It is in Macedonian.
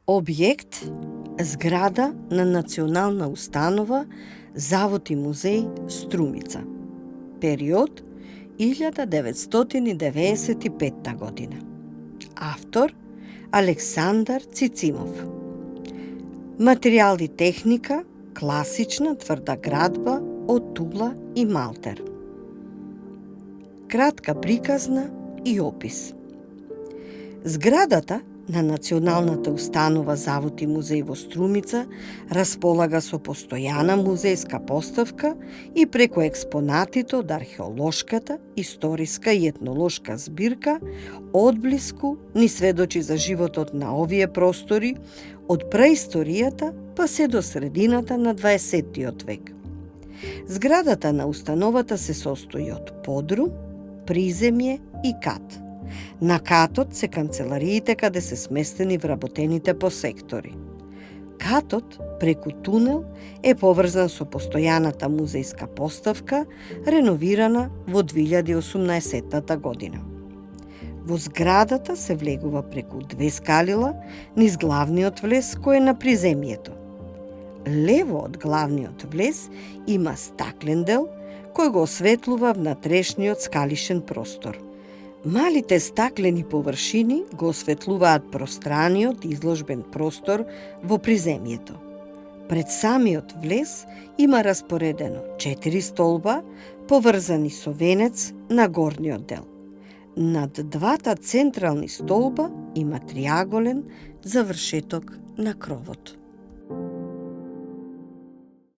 Објект – зграда на Национална установа Завод и музеј Струмица. Период – 1995 година. Автор – Александар Цицимов. Материјал и техника – класична тврда градба од тула и малтер. Кратка приказна и опис. Зградата на Националната установа Завод и музеј во Струмица располага со постојана музејска поставка и преку експонатите од археолошката, историска и етнолошка збирка, одблиску ни сведочи за животот на овие простори од праисторијата па се до средината на 20-тиот век. Зградата на установата се состои од подрум, приземје и кат. На катот се канцелариите каде се сместени вработените по сектори. Катот, преку тунел, е поврзан со постојаната музејска поставка, реновирана во 2018 година. Во зградата се влегува преку 2 скалила низ главниот влез кој е на приземјето. Лево од главниот влез има стаклен дел кој го осветлува внатрешниот скалишен простор. Малите стаклени површини го осветлуваат пространиот изложбен простор во приземјето. Пред самиот влез има распоредено 4 столба, поврзани со венец на горниот дел. Над двата централни столба има триаголен завршеток на кровот.